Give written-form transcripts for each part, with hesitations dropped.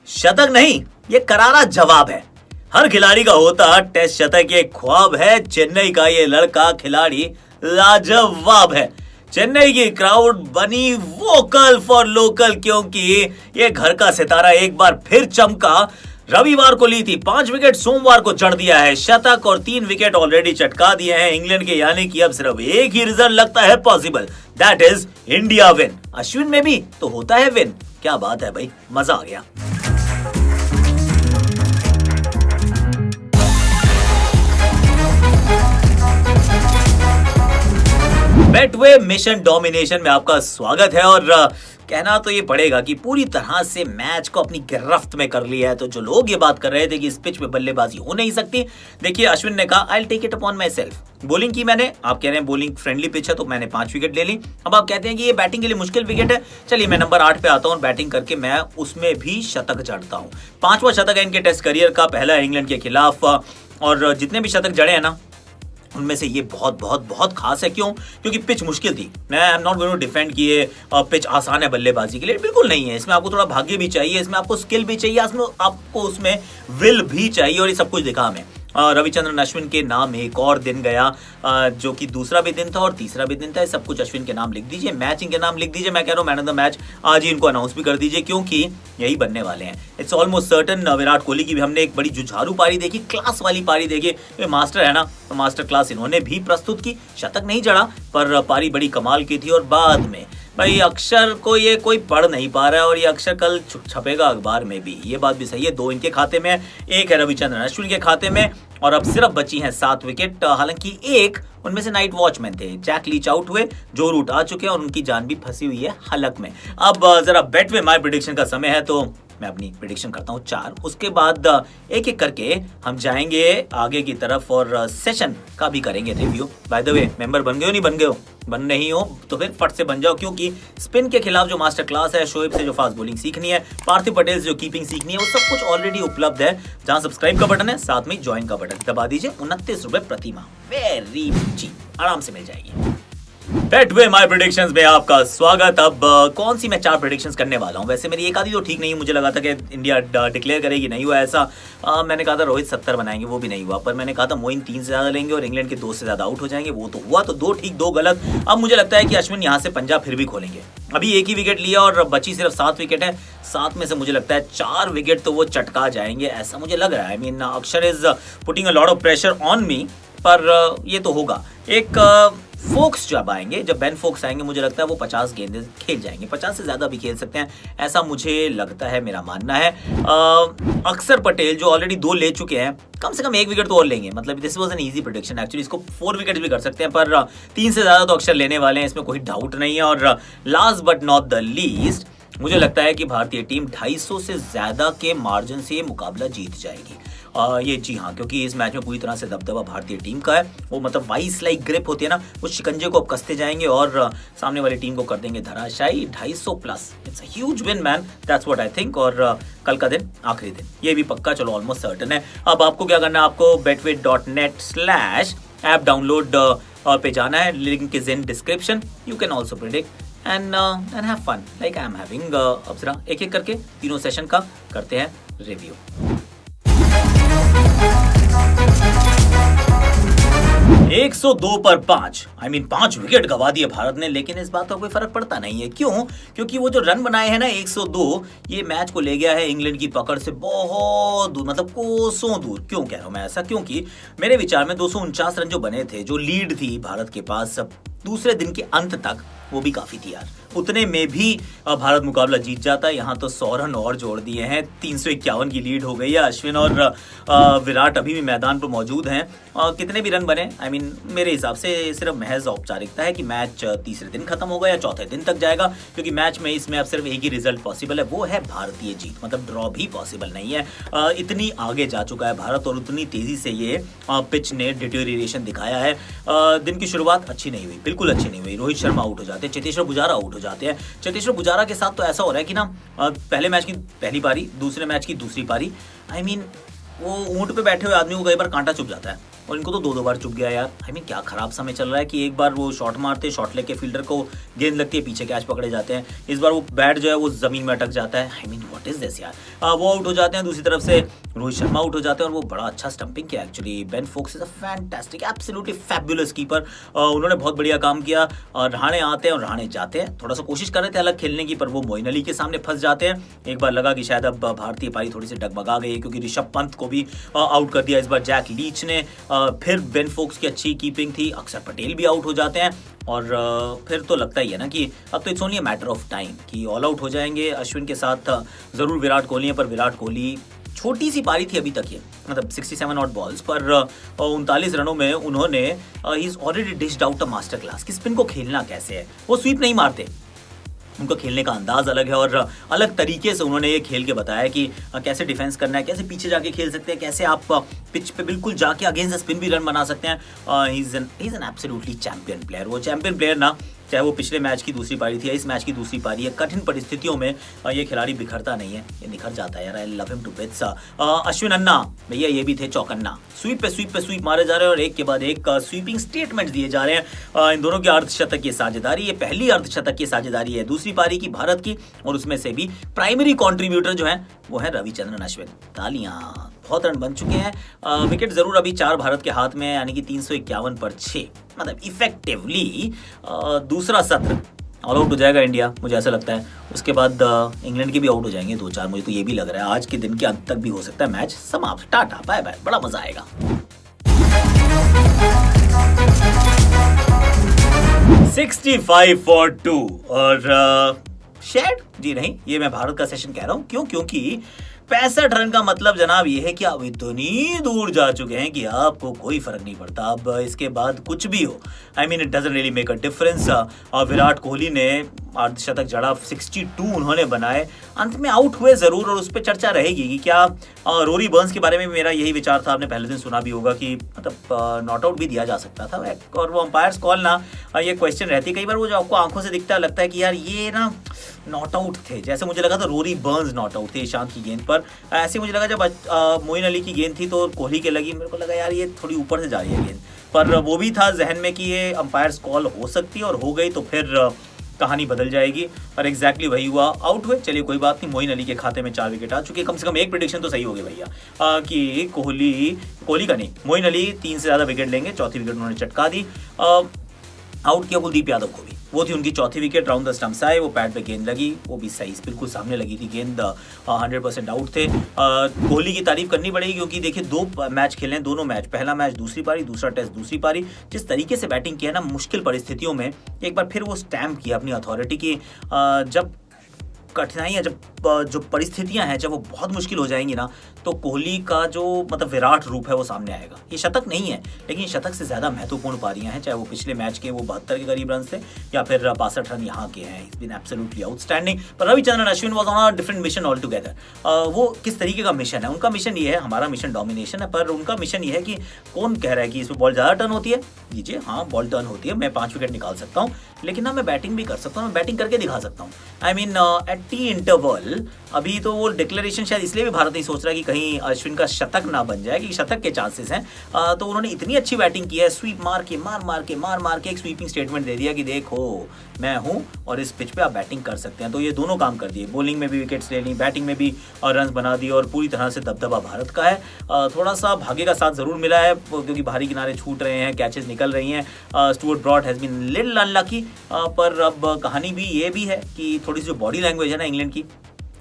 शतक नहीं, ये करारा जवाब है। हर खिलाड़ी का होता टेस्ट शतक ये ख्वाब है। चेन्नई का ये लड़का खिलाड़ी लाजवाब है। चेन्नई की क्राउड बनी वोकल फॉर लोकल, क्योंकि ये घर का सितारा एक बार फिर चमका। रविवार को ली थी 5 विकेट, सोमवार को चढ़ दिया है शतक और 3 विकेट ऑलरेडी चटका दिए हैं इंग्लैंड के, यानी कि अब सिर्फ एक ही रिजल्ट लगता है possible, that is India win. Ashwin में भी तो होता है विन। क्या बात है भाई, मजा आ गया। बेटवे मिशन डोमिनेशन में आपका स्वागत है। और कहना तो ये पड़ेगा कि पूरी तरह से मैच को अपनी गिरफ्त में कर लिया है। तो जो लोग ये बात कर रहे थे कि इस पिच पे बल्लेबाजी हो नहीं सकती, देखिए अश्विन ने कहा I will take it upon my self. Bowling की मैंने, आप कह रहे हैं बॉलिंग फ्रेंडली पिच है तो मैंने 5 विकेट ले ली। अब आप कहते हैं कि ये बैटिंग के लिए मुश्किल विकेट है, चलिए मैं नंबर 8 पे आता हूँ और बैटिंग करके मैं उसमें भी शतक जड़ता हूँ। 5वां शतक है इनके टेस्ट करियर का, पहला है इंग्लैंड के खिलाफ। और जितने भी शतक जड़े हैं ना, उनमें से ये बहुत बहुत बहुत खास है। क्यों? क्योंकि पिच मुश्किल थी। मैं I am not going to defend कि ये पिच आसान है बल्लेबाजी के लिए, बिल्कुल नहीं है। इसमें आपको थोड़ा भाग्य भी चाहिए, इसमें आपको स्किल भी चाहिए, आपको उसमें विल भी चाहिए, और ये सब कुछ दिखा हमें। रविचंद्रन अश्विन के नाम एक और दिन गया, जो कि दूसरा भी दिन था और तीसरा भी दिन था। सब कुछ अश्विन के नाम लिख दीजिए, मैच इनके नाम लिख दीजिए। मैं कह रहा हूँ मैन ऑफ द मैच आज ही इनको अनाउंस भी कर दीजिए, क्योंकि यही बनने वाले हैं। It's almost certain. Virat Kohli की भी हमने एक बड़ी जुझारू पारी देखी, क्लास वाली पारी देखी। ये मास्टर है ना, तो मास्टर क्लास इन्होंने भी प्रस्तुत की। शतक नहीं जड़ा पर पारी बड़ी कमाल की थी। और बाद में भाई अक्षर को ये कोई पढ़ नहीं पा रहा है, और ये अक्षर कल छपेगा अखबार में भी, ये बात भी सही है। 2 इनके खाते में, 1 है रविचंद्रन अश्विन के खाते में, और अब सिर्फ बची हैं 7 विकेट। हालांकि एक उनमें से नाइट वॉचमैन थे, जैक लीच आउट हुए, जो रूट आ चुके हैं और उनकी जान भी फंसी हुई है हलक में। अब जरा बेट में माय प्रेडिक्शन का समय है, तो मैं अपनी प्रेडिक्शन करता हूँ 4। उसके बाद एक एक करके हम जाएंगे आगे की तरफ और सेशन का भी करेंगे review. By the way, member बन गए हो नहीं बन गए हो? बन नहीं हो तो फिर फट से बन जाओ, क्योंकि स्पिन के खिलाफ जो मास्टर क्लास है, शोएब से जो फास्ट बॉलिंग सीखनी है, पार्थिव पटेल से जो कीपिंग सीखनी है, वो सब कुछ ऑलरेडी उपलब्ध है। जहां सब्सक्राइब का बटन है, साथ में ज्वाइन का बटन दबा दीजिए। 29 रुपए प्रति माह, वेरी चीप, आराम से मिल जाएगी। बेटवे माय प्रेडिक्शंस में आपका स्वागत। अब कौन सी मैं 4 प्रेडिक्शंस करने वाला हूं। वैसे मेरी एक आधी तो ठीक नहीं है, मुझे लगा था कि इंडिया डिक्लेयर करेगी, नहीं हुआ ऐसा। मैंने कहा था रोहित 70 बनाएंगे, वो भी नहीं हुआ। पर मैंने कहा था मोइन 3 से ज्यादा लेंगे और इंग्लैंड के 2 से ज्यादा आउट हो जाएंगे, वो तो हुआ। तो 2 ठीक 2 गलत। अब मुझे लगता है कि अश्विन यहाँ से पंजाब फिर भी खोलेंगे। अभी 1 ही विकेट लिया और बची सिर्फ 7 विकेट है। 7 में से मुझे लगता है 4 विकेट तो वो चटका जाएंगे, ऐसा मुझे लग रहा है। आई मीन अक्षर is putting a lot of pressure on me, पर ये तो होगा। एक फोक्स जब आएंगे, जब बेन फोक्स आएंगे, मुझे लगता है वो 50 गेंदें खेल जाएंगे, 50 से ज्यादा भी खेल सकते हैं, ऐसा मुझे लगता है, मेरा मानना है। अक्षर पटेल जो ऑलरेडी 2 ले चुके हैं, कम से कम 1 विकेट तो और लेंगे। मतलब this was an easy prediction actually. इसको 4 विकेट भी कर सकते हैं, पर 3 से ज्यादा तो अक्षर लेने वाले हैं, इसमें कोई डाउट नहीं है। और last but not the least, मुझे लगता है कि भारतीय टीम 250 से ज्यादा के मार्जिन से ये मुकाबला जीत जाएगी। ये जी हाँ, क्योंकि इस मैच में पूरी तरह से दबदबा भारतीय टीम का है। वो मतलब वाइस लाइक ग्रिप होती है ना, वो शिकंजे को अब कसते जाएंगे और सामने वाली टीम को कर देंगे धराशायी। 250 plus, it's a huge win man, that's what I think. और कल का दिन आखिरी दिन, ये भी पक्का, चलो ऑलमोस्ट सर्टन है। अब आपको क्या करना है, आपको betway.net/app डाउनलोड पे जाना है, link is in description. You can also predict and have fun like I am having। अब जरा एक एक करके तीनों सेशन का करते हैं रिव्यू। 102 पर 5, आई मीन 5 विकेट गवा दिए भारत ने, लेकिन इस बात का कोई फर्क पड़ता नहीं है। क्यों? क्योंकि वो जो रन बनाए हैं ना 102, ये मैच को ले गया है इंग्लैंड की पकड़ से बहुत दूर, मतलब कोसों दूर। क्यों कह रहा हूं मैं ऐसा? क्योंकि मेरे विचार में 249 रन जो बने थे, जो लीड थी भारत के पास दूसरे दिन के अंत तक, वो भी काफी थी यार। उतने में भी भारत मुकाबला जीत जाता है। यहाँ तो 100 रन और जोड़ दिए हैं, 351 की लीड हो गई है। अश्विन और विराट अभी भी मैदान पर मौजूद हैं। कितने भी रन बने, आई मीन मेरे हिसाब से सिर्फ महज औपचारिकता है कि मैच तीसरे दिन खत्म होगा या चौथे दिन तक जाएगा, क्योंकि मैच में इसमें अब सिर्फ एक ही रिजल्ट पॉसिबल है, वो है भारतीय जीत। मतलब ड्रॉ भी पॉसिबल नहीं है। इतनी आगे जा चुका है भारत और उतनी तेजी से ये पिच ने डिटेरियोरेशन दिखाया है। दिन की शुरुआत अच्छी नहीं हुई, बिल्कुल अच्छी नहीं हुई। रोहित शर्मा आउट हो जाते हैं, चेतेश्वर पुजारा आउट हो जाते हैं। चेतेश्वर पुजारा के साथ तो ऐसा हो रहा है कि ना, पहले मैच की पहली पारी, दूसरे मैच की दूसरी पारी, आई मीन वो ऊंट पे बैठे हुए आदमी को कई बार कांटा चुभ जाता है। और इनको तो 2-2 बार चुप गया यार। आई मीन क्या खराब समय चल रहा है कि एक बार वो शॉट मारते, शॉट लेके फील्डर को गेंद लगती है, पीछे कैच पकड़े जाते हैं, इस बार वो बैट जो है वो जमीन में अटक जाता है। I mean what is this यार। वो आउट हो जाते हैं, दूसरी तरफ से रोहित शर्मा आउट हो जाते हैं और वो बड़ा अच्छा स्टंपिंग किया actually. Ben Foakes is a fantastic, absolutely fabulous keeper. उन्होंने बहुत बढ़िया काम किया। रहाणे आते हैं और रहाणे जाते हैं, थोड़ा सा कोशिश कर रहे थे अलग खेलने की, पर वो मोइन अली के सामने फंस जाते हैं। एक बार लगा कि शायद अब भारतीय पारी थोड़ी सी डगमगा गई है क्योंकि ऋषभ पंत को भी आउट कर दिया इस बार जैक लीच ने। फिर बेन फोक्स की अच्छी कीपिंग थी, अक्षर पटेल भी आउट हो जाते हैं और फिर तो लगता ही है ना कि अब तो it's only a matter of time कि ऑल आउट हो जाएंगे। अश्विन के साथ जरूर विराट कोहली है, पर विराट कोहली छोटी सी पारी थी अभी तक ये, मतलब 67 ऑट बॉल्स पर 39 रनों में उन्होंने he is already dished out a master class कि स्पिन को खेलना कैसे है। वो स्वीप नहीं मारते, उनका खेलने का अंदाज अलग है और अलग तरीके से उन्होंने ये खेल के बताया कि कैसे डिफेंस करना है, कैसे पीछे जाके खेल सकते हैं, कैसे आप पिच पे बिल्कुल जाके अगेंस्ट स्पिन भी रन बना सकते हैं। He is an absolutely champion player. वो चैंपियन प्लेयर ना, चाहे वो पिछले मैच की दूसरी पारी थी या इस मैच की दूसरी पारी है, कठिन परिस्थितियों में ये खिलाड़ी बिखरता नहीं है, ये निखर जाता है यार। I love him to bits. Ashwin अन्ना भैया ये भी थे चौकन्ना, स्वीप पे स्वीप मारे जा रहे हैं और एक के बाद एक स्वीपिंग स्टेटमेंट दिए जा रहे हैं। इन दोनों की अर्धशतक की साझेदारी, ये पहली अर्धशतक की साझेदारी है दूसरी पारी की भारत की, और उसमें से भी प्राइमरी कॉन्ट्रीब्यूटर जो है वो है रविचंद्रन अश्विन। तालियां, बहुत रन बन चुके हैं। विकेट जरूर अभी 4 भारत के हाथ में है, यानी कि 351 पर 6, मतलब इफेक्टिवली दूसरा सत्र ऑल आउट हो जाएगा इंडिया, मुझे ऐसा लगता है। उसके बाद इंग्लैंड के भी आउट हो जाएंगे 2-4, मुझे तो ये भी लग रहा है। आज के दिन के अंत तक भी हो सकता है मैच समाप्त। टाटा बाय बाय, बड़ा मजा आएगा। 65 for 2 और शेड जी नहीं, ये मैं भारत का सेशन कह रहा हूं। क्यों? क्योंकि 65 रन का मतलब जनाब ये है कि आप इतनी दूर जा चुके हैं कि आपको कोई फर्क नहीं पड़ता अब इसके बाद कुछ भी हो। I mean it doesn't really make a difference. Virat Kohli ने अर्धशतक जड़ा, 62 उन्होंने बनाए, अंत में आउट हुए जरूर और उस पर चर्चा रहेगी कि क्या रोरी बर्न्स के बारे में मेरा यही विचार था, आपने पहले दिन सुना भी होगा कि मतलब नॉट आउट भी दिया जा सकता था। और वो अंपायर्स कॉल ना, ये क्वेश्चन रहती है कई बार, वो जो आपको आंखों से दिखता है लगता है कि यार ये ना नॉट आउट थे, जैसे मुझे लगा था रोरी बर्न्स नॉट आउट थे ईशांत की गेंद पर। ऐसे मुझे लगा जब मोइन अली की गेंद थी तो कोहली के लगी, मेरे को लगा यार ये थोड़ी ऊपर से जा रही है गेंद, पर वो भी था जहन में कि ये अंपायर्स कॉल हो सकती है और हो गई तो फिर कहानी बदल जाएगी, और एग्जैक्टली वही हुआ, आउट हुए। चलिए कोई बात नहीं, मोइन अली के खाते में 4 विकेट आ चुके, कम से कम एक प्रेडिक्शन तो सही हो गई भैया कि कोहली का नहीं, मोइन अली 3 से ज़्यादा विकेट लेंगे। चौथी विकेट उन्होंने चटका दी। आउट किया कुलदीप यादव को भी, वो थी उनकी चौथी विकेट। राउंड द स्टंप्स आए, वो पैड पे गेंद लगी, वो भी सही बिल्कुल सामने लगी थी गेंद। 100% आउट थे। कोहली की तारीफ करनी पड़ेगी क्योंकि देखिए 2 मैच खेले, दोनों मैच, पहला मैच दूसरी पारी, दूसरा टेस्ट दूसरी पारी, जिस तरीके से बैटिंग किया ना मुश्किल परिस्थितियों में, एक बार फिर वो स्टैम्प किया अपनी अथॉरिटी की। जब कठिनाइयाँ, जब जो परिस्थितियां हैं, जब वो बहुत मुश्किल हो जाएंगी ना, तो कोहली का जो मतलब विराट रूप है वो सामने आएगा। ये शतक नहीं है, लेकिन शतक से ज़्यादा महत्वपूर्ण पारियां हैं, चाहे वो पिछले मैच के वो 72 के करीब रन थे या फिर 65 रन यहाँ के हैं। It's been absolutely outstanding. पर Ravichandran Ashwin was on a different mission all together. वो किस तरीके का मिशन है? उनका मिशन ये है, हमारा मिशन डोमिनेशन है, पर उनका मिशन ये है कि कौन कह रहा है कि इसमें बॉल ज़्यादा टर्न होती है? लीजिए, हाँ बॉल टर्न होती है, मैं 5 विकेट निकाल सकता हूँ, लेकिन ना मैं बैटिंग भी कर सकता हूँ, मैं बैटिंग करके दिखा सकता हूँ। I mean at T interval अभी तो वो डिक्लेरेशन शायद इसलिए भी भारत नहीं सोच रहा कि कहीं अश्विन का शतक ना बन जाए, कि शतक के चांसेस हैं। तो उन्होंने इतनी अच्छी बैटिंग की है, स्वीप मार के एक स्वीपिंग स्टेटमेंट दे दिया कि देखो मैं हूं और इस पिच पे आप बैटिंग कर सकते हैं। तो ये दोनों काम कर दिए, बॉलिंग में भी विकेट्स ले ली, बैटिंग में भी रन बना दिए, और पूरी तरह से दबदबा भारत का है। थोड़ा सा भाग्य का साथ जरूर मिला है क्योंकि बाहरी किनारे छूट रहे हैं, कैचेस निकल रही हैं। Stuart Broad has been little unlucky, पर अब कहानी भी ये भी है कि थोड़ी सी जो बॉडी लैंग्वेज है ना इंग्लैंड की,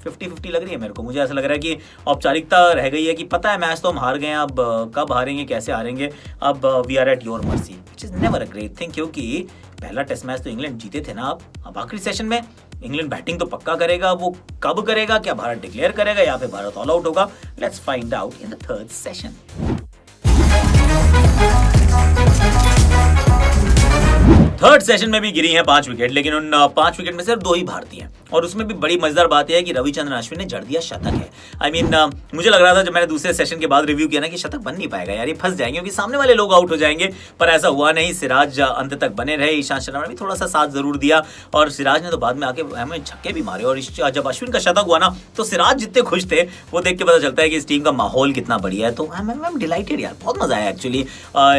50-50 लग रही है मेरे को। मुझे ऐसा लग रहा है कि औपचारिकता रह गई है कि पता है मैच तो हम हार गए हैं, अब कब हारेंगे, कैसे हारेंगे, अब we are at your mercy, which is never a great thing. क्योंकि पहला टेस्ट मैच तो इंग्लैंड जीते थे ना। अब आखिरी सेशन में इंग्लैंड बैटिंग तो पक्का करेगा, वो कब करेगा, क्या भारत डिक्लेयर करेगा या फिर भारत ऑल आउट होगा? Let's find out in the third session. Third session में भी गिरी हैं 5 विकेट, लेकिन उन 5 विकेट में सिर्फ 2 ही भारतीय हैं और उसमें भी बड़ी मजेदार बात यह है कि रविचंद्रन अश्विन ने जड़ दिया शतक है। आई मीन मुझे लग रहा था जब मैंने दूसरे सेशन के बाद रिव्यू किया ना कि शतक बन नहीं पाएगा यार, ये फंस जाएंगे क्योंकि सामने वाले लोग आउट हो जाएंगे, पर ऐसा हुआ नहीं। सिराज अंत तक बने रहे, ईशांत शर्मा ने भी थोड़ा सा साथ जरूर दिया और सिराज ने तो बाद में आके हमें छक्के भी मारे। और जब अश्विन का शतक हुआ ना तो सिराज जितने खुश थे वो देख के पता चलता है कि इस टीम का माहौल कितना बढ़िया है। तो आई एम डिलाइटेड यार, बहुत मजा आया एक्चुअली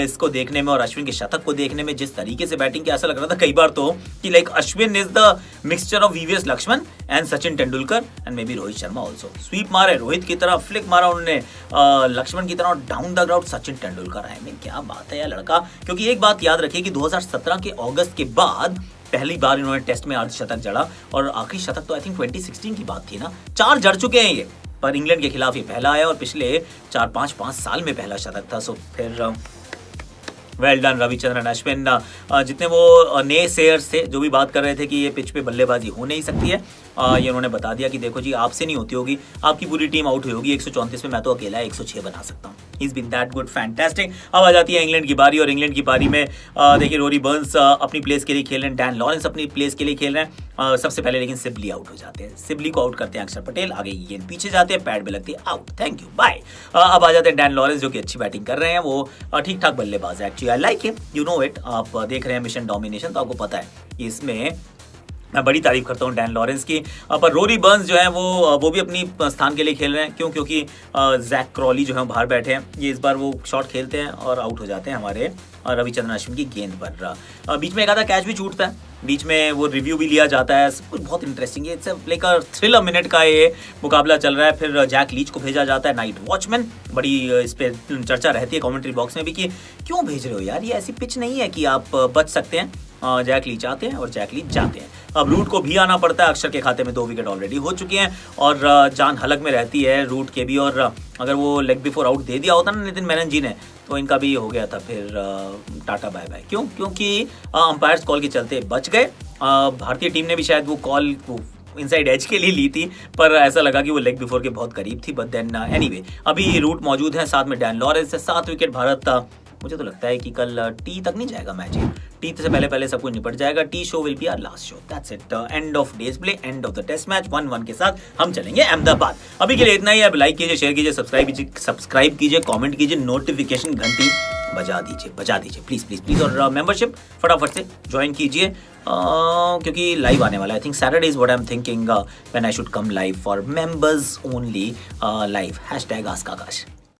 इसको देखने में और अश्विन के शतक को देखने में। जिस तरीके से बैटिंग किया ऐसा लग रहा था कई बार तो कि like Ashwin is the mixture of VVS Laxman and Sachin Tendulkar and maybe Rohit Sharma also. Sweep मारे रोहित की तरह, फ्लिक मारा उन्होंने लक्ष्मण की तरह, down the ground Sachin Tendulkar. I mean क्या बात है यार लड़का। क्योंकि एक बात याद रखिए कि 2017 के अगस्त के बाद पहली बार इन्होंने टेस्ट में अर्धशतक जड़ा और आखिरी शतक तो आई थिंक 2016 की बात थी ना। 4 जड़ चुके हैं ये, पर इंग्लैंड के खिलाफ ये पहला आया और पिछले 4-5 साल में पहला शतक था। सो फिर वेल डन रविचंद्रन अश्विन। जितने वो नए सेयर्स थे जो भी बात कर रहे थे कि ये पिच पे बल्लेबाजी हो नहीं सकती है, ये उन्होंने बता दिया कि देखो जी आपसे नहीं होती होगी, आपकी पूरी टीम आउट हुई होगी 134 में, मैं तो अकेला 106 बना सकता हूँ। He is been that good, fantastic. अब आ जाती है इंग्लैंड की बारी और इंग्लैंड की बारी में देखिए रोरी बर्न्स अपनी प्लेस के लिए खेल रहे हैं, डैन लॉरेंस अपनी प्लेस के लिए खेल रहे हैं। सबसे पहले लेकिन सिबली आउट हो जाते हैं, सिबली को आउट करते हैं अक्षर पटेल, आगे की गेंद पीछे जाते हैं, पैड में लगती है, आउट, थैंक यू बाय। अब आ जाते हैं डैन लॉरेंस जो कि अच्छी बैटिंग कर रहे हैं, वो ठीक ठाक बल्लेबाज है actually, I like him, you know it. आप देख रहे हैं मिशन डोमिनेशन तो आपको पता है कि इसमें मैं बड़ी तारीफ करता हूँ डैन लॉरेंस की। पर रोरी बर्न्स जो है वो भी अपनी स्थान के लिए खेल रहे हैं। क्यों? क्योंकि जैक क्रॉली जो है बाहर बैठे हैं, ये इस बार वो शॉट खेलते हैं और आउट हो जाते हैं हमारे रविचंद्रन अश्विन की गेंद पर। बीच में एक आधा कैच भी छूटता है, बीच में वो रिव्यू भी लिया जाता है, सब कुछ बहुत इंटरेस्टिंग है। It's like a thriller minute का ये मुकाबला चल रहा है। फिर जैक लीच को भेजा जाता है नाइट वॉचमैन, बड़ी इस पर चर्चा रहती है कमेंट्री बॉक्स में भी कि क्यों भेज रहे हो यार, ये ऐसी पिच नहीं है कि आप बच सकते हैं। जैक लीच आते हैं और जैक लीच जाते हैं। अब रूट को भी आना पड़ता है, अक्षर के खाते में 2 विकेट ऑलरेडी हो चुके हैं और जान हलक में रहती है रूट के भी। और अगर वो लेग बिफोर आउट दे दिया होता ना नितिन मेनन जी ने तो इनका भी हो गया था फिर टाटा बाय बाय। क्यों? क्योंकि अंपायर्स कॉल के चलते बच गए। भारतीय टीम ने भी शायद वो कॉल इनसाइड एज के लिए ली थी, पर ऐसा लगा कि वो लेग बिफोर के बहुत करीब थी। बट देन एनीवे अभी रूट मौजूद है, साथ में डैन लॉरेंस है, 7 विकेट भारत। मुझे तो लगता है कि कल टी तक नहीं जाएगा मैच, टी से पहले सब कुछ निपट जाएगा। Tea show will be our last show, that's it. End of days play, end of the test match 1-1 के साथ हम चलेंगे अहमदाबाद। अभी के लिए इतना ही। आप लाइक कीजिए, शेयर कीजिए, सब्सक्राइब कीजिए, कमेंट कीजिए, नोटिफिकेशन घंटी बजा दीजिए प्लीज। और मेंबरशिप फटाफट से ज्वाइन कीजिए क्योंकि लाइव आने वाला है। I think Saturday is what I am thinking when I should come live for members only live. #AskAkash